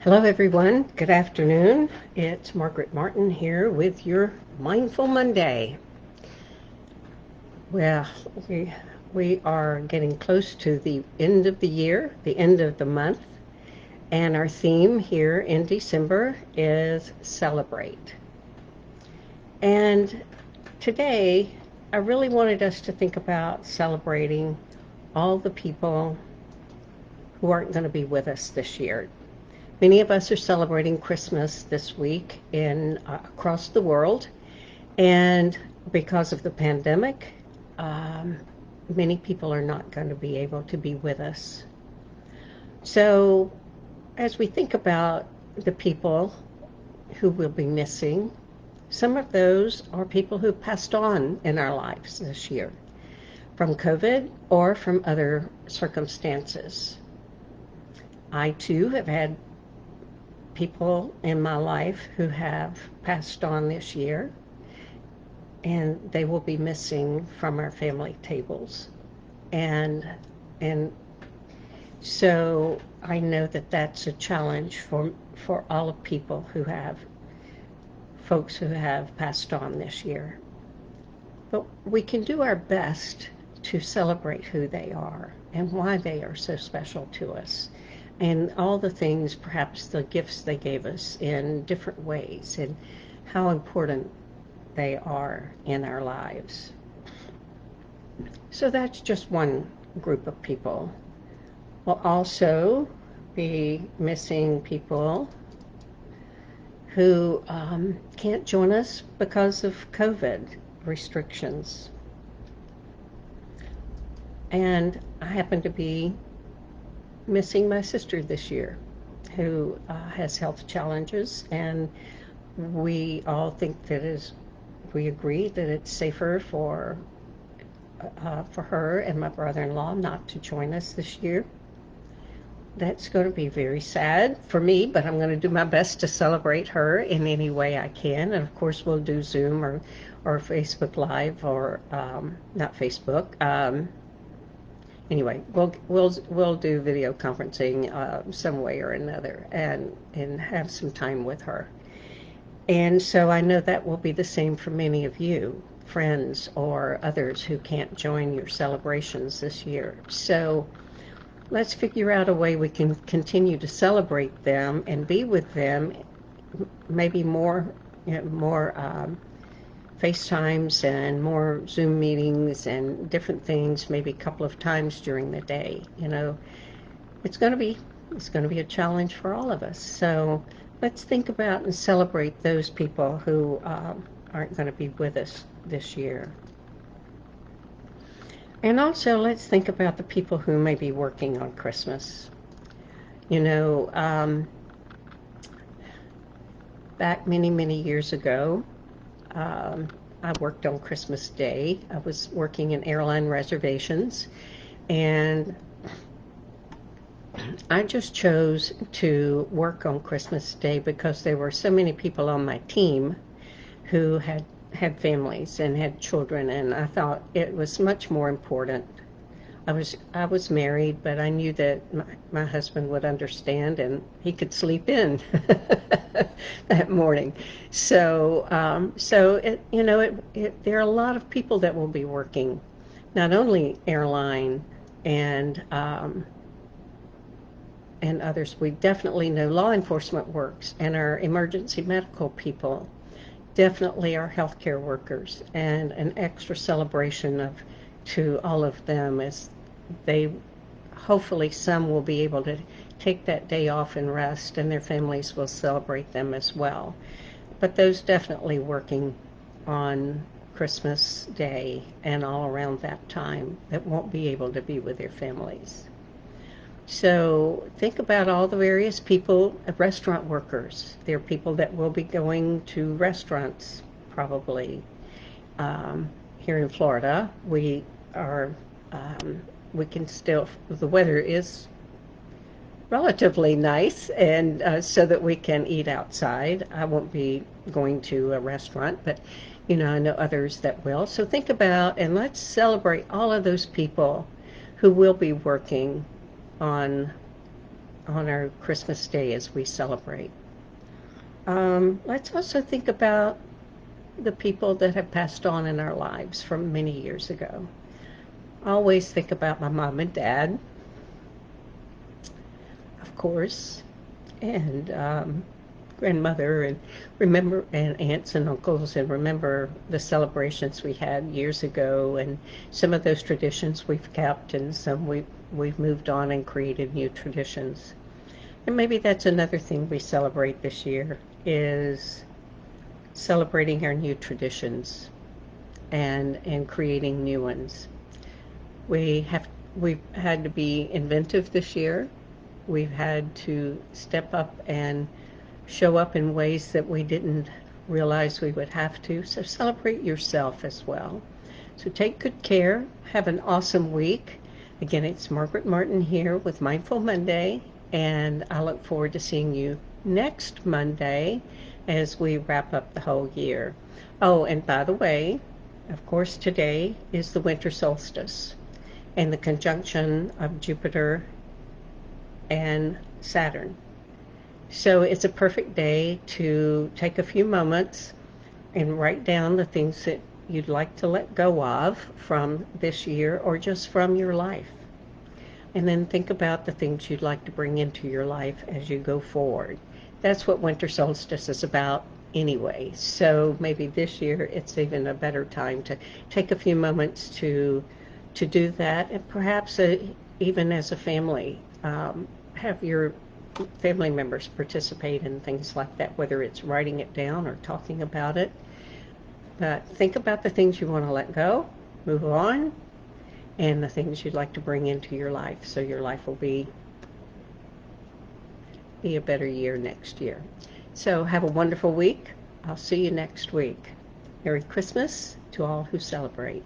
Hello, everyone. Good afternoon. It's Margaret Martin here with your Mindful Monday. Well, we are getting close to the end of the year, the end of the month, and our theme here in December is Celebrate. And today, I really wanted us to think about celebrating all the people who aren't going to be with us this year. Many of us are celebrating Christmas this week across the world, and because of the pandemic, um, many people are not going to be able to be with us. So, as we think about the people who will be missing, some of those are people who passed on in our lives this year from COVID or from other circumstances. I too have had people in my life who have passed on this year, and they will be missing from our family tables. And and so I know that that's a challenge for all of people who have folks who have passed on this year. But we can do our best to celebrate who they are and why they are so special to us, and all the things, perhaps the gifts they gave us in different ways, and how important they are in our lives. So that's just one group of people. We'll also be missing people who can't join us because of COVID restrictions. And I happen to be missing my sister this year, who has health challenges, and we all think we agree that it's safer for her and my brother-in-law not to join us this year. That's going to be very sad for me, but I'm going to do my best to celebrate her in any way I can. And of course, we'll do Zoom or Facebook Live, or not Facebook. Anyway, we'll do video conferencing some way or another, and have some time with her. And so I know that will be the same for many of you, friends or others who can't join your celebrations this year. So let's figure out a way we can continue to celebrate them and be with them, maybe more FaceTimes and more Zoom meetings and different things, maybe a couple of times during the day. It's going to be a challenge for all of us. So let's think about and celebrate those people who aren't going to be with us this year. And also, let's think about the people who may be working on Christmas. Back many, many years ago, I worked on Christmas Day. I was working in airline reservations, and I just chose to work on Christmas Day because there were so many people on my team who had families and had children, and I thought it was much more important. I was married, but I knew that my husband would understand, and he could sleep in that morning. So there are a lot of people that will be working, not only airline and others. We definitely know law enforcement works, and our emergency medical people, definitely our healthcare workers, and an extra celebration to all of them, as they, hopefully some will be able to take that day off and rest, and their families will celebrate them as well. But those definitely working on Christmas Day and all around that time that won't be able to be with their families. So think about all the various people, restaurant workers. There are people that will be going to restaurants probably. Here in Florida, we can still, the weather is relatively nice, and so that we can eat outside. I won't be going to a restaurant, but I know others that will. So think about, and let's celebrate all of those people who will be working on on our Christmas Day as we celebrate. Let's also think about the people that have passed on in our lives from many years ago. I always think about my mom and dad, of course, and grandmother, and remember, and aunts and uncles, and remember the celebrations we had years ago, and some of those traditions we've kept, and some we've moved on and created new traditions. And maybe that's another thing we celebrate this year, is celebrating our new traditions and creating new ones. We've had to be inventive this year. We've had to step up and show up in ways that we didn't realize we would have to. So celebrate yourself as well. So take good care. Have an awesome week. Again, it's Margaret Martin here with Mindful Monday, and I look forward to seeing you next Monday as we wrap up the whole year. Oh, and by the way, of course, today is the winter solstice and the conjunction of Jupiter and Saturn. So it's a perfect day to take a few moments and write down the things that you'd like to let go of from this year or just from your life. And then think about the things you'd like to bring into your life as you go forward. That's what winter solstice is about anyway. So maybe this year it's even a better time to take a few moments to do that, and perhaps even as a family, have your family members participate in things like that, whether it's writing it down or talking about it. But think about the things you want to let go, move on, and the things you'd like to bring into your life, so your life will be a better year next year. So have a wonderful week. I'll see you next week. Merry Christmas to all who celebrate.